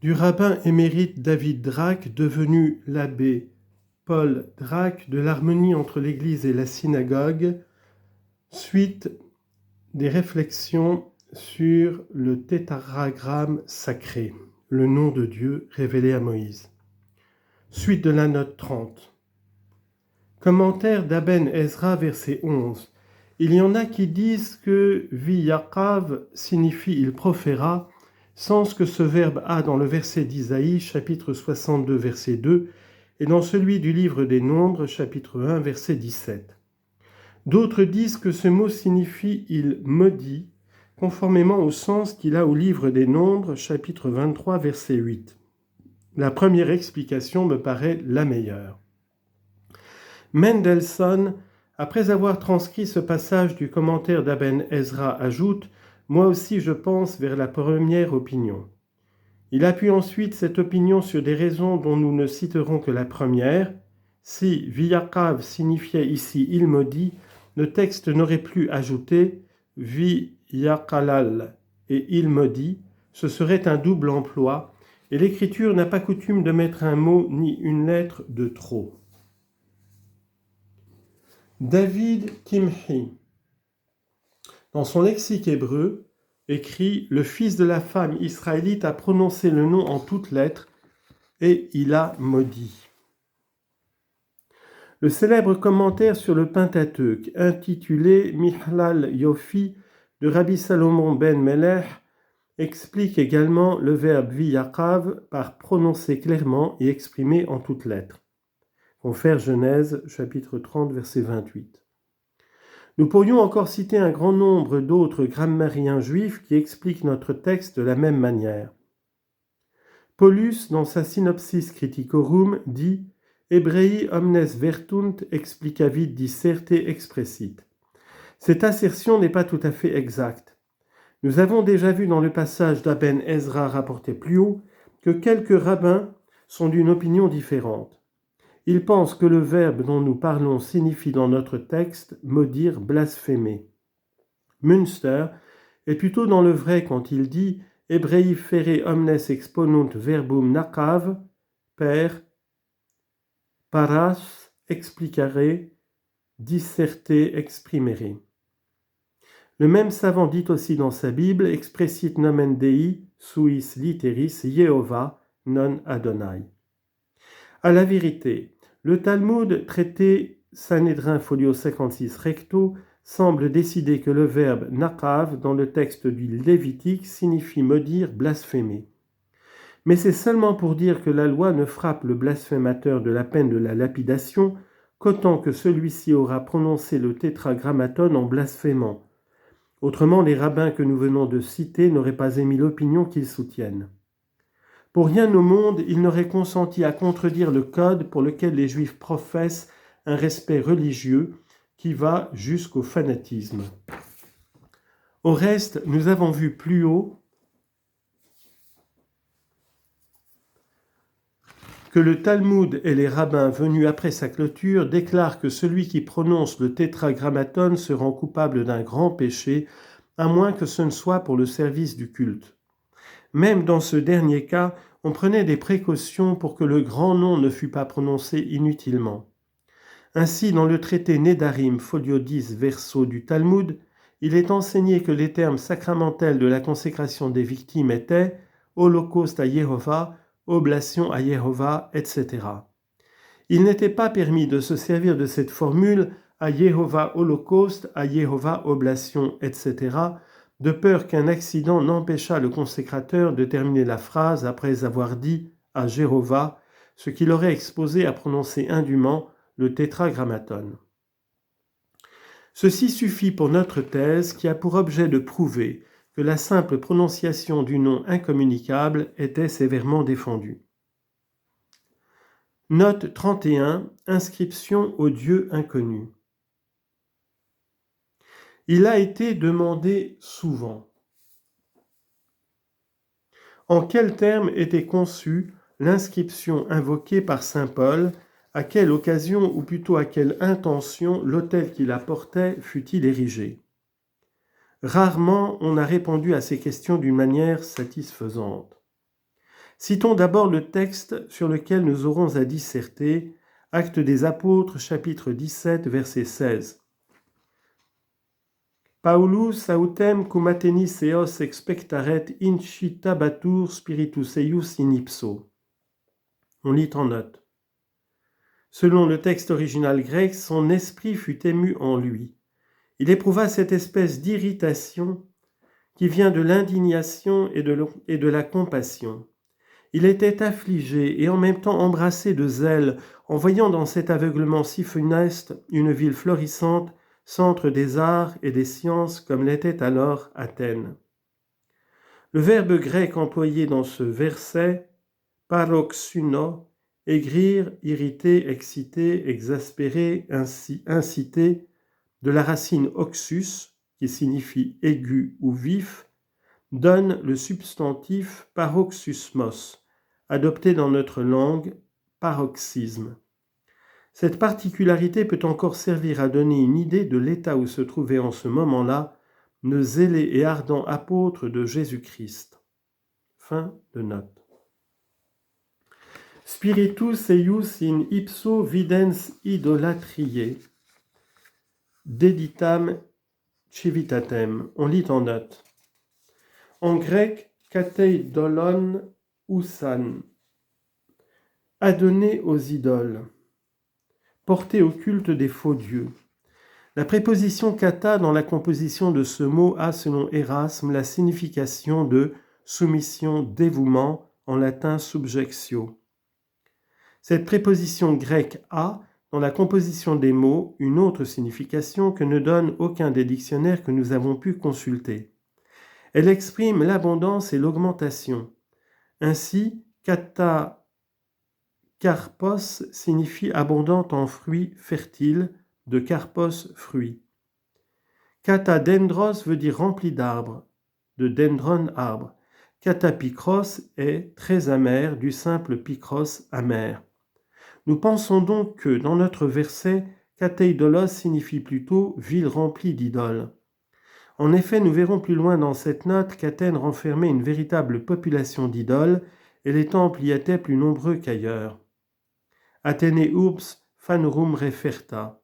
du rabbin émérite David Drake, devenu l'abbé Paul Drake, de l'harmonie entre l'Église et la synagogue, suite des réflexions sur le tétragramme sacré, le nom de Dieu révélé à Moïse. Suite de la note 30. Commentaire d'Aben Ezra, verset 11. Il y en a qui disent que Viyaqav signifie il proféra, sens que ce verbe a dans le verset d'Isaïe, chapitre 62, verset 2, et dans celui du livre des Nombres, chapitre 1, verset 17. D'autres disent que ce mot signifie il maudit, conformément au sens qu'il a au livre des Nombres, chapitre 23, verset 8. La première explication me paraît la meilleure. Mendelssohn, après avoir transcrit ce passage du commentaire d'Aben Ezra, ajoute « Moi aussi je pense vers la première opinion ». Il appuie ensuite cette opinion sur des raisons dont nous ne citerons que la première. Si Viyaqav signifiait ici « il maudit », le texte n'aurait plus ajouté « Viyaqalal » et « il maudit », ce serait un double emploi, et l'écriture n'a pas coutume de mettre un mot ni une lettre de trop. David Kimhi, dans son lexique hébreu, écrit « Le fils de la femme israélite a prononcé le nom en toutes lettres et il a maudit ». Le célèbre commentaire sur le Pentateuque, intitulé Mihlal Yofi de Rabbi Salomon ben Melech, explique également le verbe Viyaqav par prononcer clairement et exprimer en toutes lettres. Confère Genèse, chapitre 30, verset 28. Nous pourrions encore citer un grand nombre d'autres grammairiens juifs qui expliquent notre texte de la même manière. Paulus, dans sa Synopsis Criticorum, dit « Hebrei omnes vertunt explicavit disserte expressit ». Cette assertion n'est pas tout à fait exacte. Nous avons déjà vu dans le passage d'Aben Ezra rapporté plus haut que quelques rabbins sont d'une opinion différente. Ils pensent que le verbe dont nous parlons signifie dans notre texte « maudire, blasphémer ». Münster est plutôt dans le vrai quand il dit « Hebrei fere omnes exponunt verbum nakav, per, paras, explicare, disserte, exprimere ». Le même savant dit aussi dans sa Bible « Expressit nomen Dei, suis literis, Yehovah, non Adonai ». À la vérité, le Talmud, traité Sanhédrin folio 56 recto, semble décider que le verbe nakav dans le texte du Lévitique signifie maudire, blasphémer. Mais c'est seulement pour dire que la loi ne frappe le blasphémateur de la peine de la lapidation qu'autant que celui-ci aura prononcé le tétragrammaton en blasphémant. Autrement, les rabbins que nous venons de citer n'auraient pas émis l'opinion qu'ils soutiennent. Pour rien au monde, il n'aurait consenti à contredire le code pour lequel les Juifs professent un respect religieux qui va jusqu'au fanatisme. Au reste, nous avons vu plus haut que le Talmud et les rabbins venus après sa clôture déclarent que celui qui prononce le tétragrammaton se rend coupable d'un grand péché, à moins que ce ne soit pour le service du culte. Même dans ce dernier cas, on prenait des précautions pour que le grand nom ne fût pas prononcé inutilement. Ainsi, dans le traité Nedarim, folio 10, verso du Talmud, il est enseigné que les termes sacramentels de la consécration des victimes étaient « holocauste à Yehovah »,« oblation à Yehovah », etc. Il n'était pas permis de se servir de cette formule « à Yehovah holocauste »,« à Yehovah oblation », etc., de peur qu'un accident n'empêchât le consécrateur de terminer la phrase après avoir dit « à Jéhovah », ce qui l'aurait exposé à prononcer indûment le tétragrammaton. Ceci suffit pour notre thèse qui a pour objet de prouver que la simple prononciation du nom incommunicable était sévèrement défendue. Note 31. Inscription au Dieu inconnu. Il a été demandé souvent en quels termes était conçue l'inscription invoquée par saint Paul, à quelle occasion ou plutôt à quelle intention l'autel qui la portait fut-il érigé. Rarement on a répondu à ces questions d'une manière satisfaisante. Citons d'abord le texte sur lequel nous aurons à disserter, Actes des Apôtres, chapitre 17, verset 16. Paulus autem cum Athenis eos expectaret incitabatur spiritus eius in ipso. On lit en note. Selon le texte original grec, son esprit fut ému en lui. Il éprouva cette espèce d'irritation qui vient de l'indignation et de la compassion. Il était affligé et en même temps embrassé de zèle en voyant dans cet aveuglement si funeste une ville florissante, centre des arts et des sciences comme l'était alors Athènes. Le verbe grec employé dans ce verset, paroxuno, aigrir, irriter, exciter, exaspérer, inciter, de la racine oxus, qui signifie aigu ou vif, donne le substantif paroxysmos, adopté dans notre langue paroxysme. Cette particularité peut encore servir à donner une idée de l'état où se trouvait en ce moment-là le zélé et ardent apôtre de Jésus-Christ. Fin de note. Spiritus eius in ipso videns idolatriae, deditam civitatem. On lit en note. En grec, kateidolon ousan, adonné aux idoles, porté au culte des faux dieux. La préposition kata dans la composition de ce mot a, selon Erasme, la signification de soumission, dévouement, en latin subjectio. Cette préposition grecque a, dans la composition des mots, une autre signification que ne donne aucun des dictionnaires que nous avons pu consulter. Elle exprime l'abondance et l'augmentation. Ainsi, kata karpos signifie abondante en fruits fertiles, de karpos fruits. Kata dendros veut dire rempli d'arbres, de dendron arbre. Kata pikros est très amer, du simple pikros amer. Nous pensons donc que dans notre verset, kateidolos signifie plutôt ville remplie d'idoles. En effet, nous verrons plus loin dans cette note qu'Athènes renfermait une véritable population d'idoles et les temples y étaient plus nombreux qu'ailleurs. Athénée urbs fanorum referta,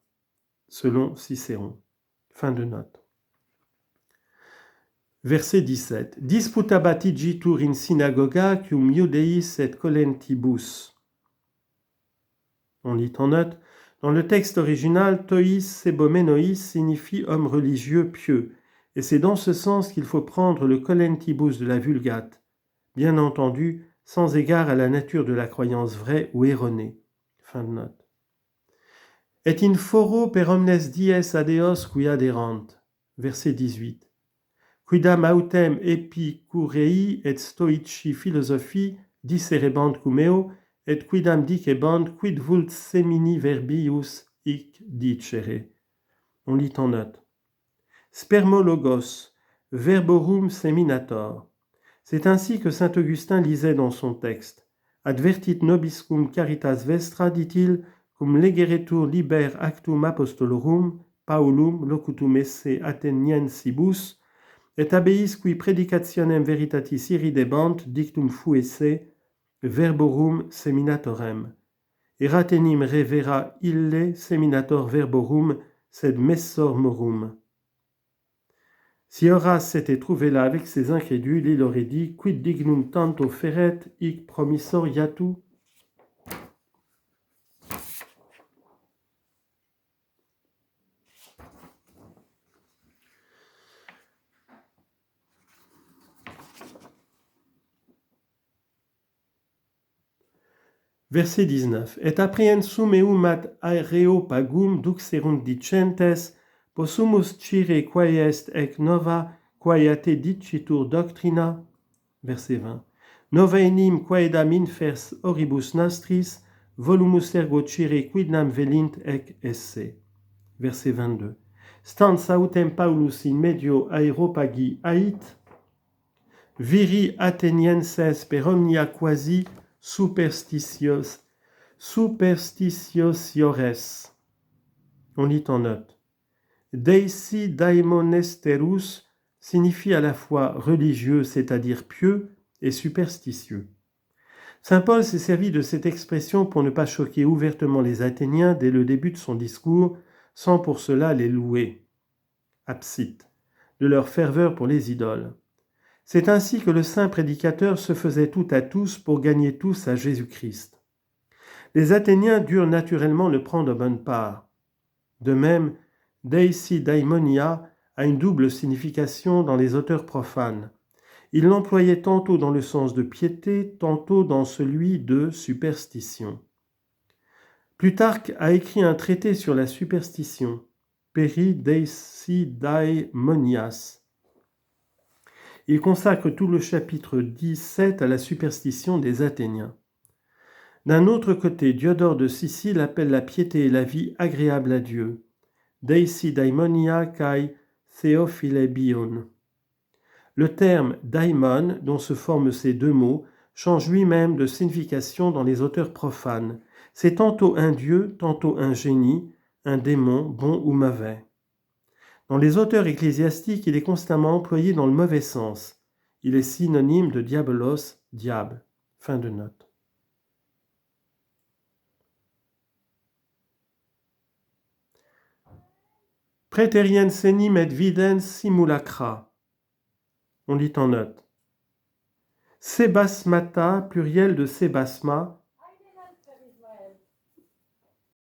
selon Cicéron. Fin de note. Verset 17. Disputabat igitur in synagoga cum iudeis et colentibus. On lit en note. Dans le texte original, tois sebomenois signifie homme religieux pieux. Et c'est dans ce sens qu'il faut prendre le colentibus de la Vulgate, bien entendu sans égard à la nature de la croyance vraie ou erronée. Fin de note. Et in foro per omnes dies adeos qui aderant. Verset 18. Quidam autem epicurei et stoici philosophie disserebant cum eo, et quidam dicebant quid vult semini verbius hic dicere. On lit en note. Spermologos, verborum seminator. C'est ainsi que saint Augustin lisait dans son texte. Advertit nobis cum caritas vestra, dit-il, cum legeretur liber actum apostolorum, Paulum locutum esse Atheniensibus, et habeis qui predicationem veritatis iridebant dictum fuesse, verborum seminatorem. Eratenim revera ille seminator verborum, sed messor morum. Si Horace s'était trouvé là avec ses incrédules, il aurait dit « Quid dignum tanto feret hic promissor iatu » Verset 19. Et apprehensum eum ad areopagum duxerunt dicentes, possumus cire quae est ec nova, quae te dicitur doctrina. Verset 20. Nova enim quaedam infers oribus nostris, volumus ergo cire quidnam velint ec esse. Verset 22. Stans autem Paulus in medio aeropagi ait, viri Athenienses per omnia quasi superstitiosiores. On lit en note. Deisi daimonesterus signifie à la fois religieux, c'est-à-dire pieux, et superstitieux. Saint Paul s'est servi de cette expression pour ne pas choquer ouvertement les Athéniens dès le début de son discours, sans pour cela les louer, absite, de leur ferveur pour les idoles. C'est ainsi que le saint prédicateur se faisait tout à tous pour gagner tous à Jésus-Christ. Les Athéniens durent naturellement le prendre de bonne part. De même, Deisi daimonia a une double signification dans les auteurs profanes. Il l'employait tantôt dans le sens de piété, tantôt dans celui de superstition. Plutarque a écrit un traité sur la superstition, Peri Deisi daimonias. Il consacre tout le chapitre 17 à la superstition des Athéniens. D'un autre côté, Diodore de Sicile appelle la piété et la vie agréables à Dieu, Deisi daimonia kai theophilebion. Le terme daimon, dont se forment ces deux mots, change lui-même de signification dans les auteurs profanes. C'est tantôt un dieu, tantôt un génie, un démon, bon ou mauvais. Dans les auteurs ecclésiastiques, il est constamment employé dans le mauvais sens. Il est synonyme de diabolos, diable. Fin de note. Praeterien senim et videns simulacra. On lit en note. Sébasmata, pluriel de sébasma,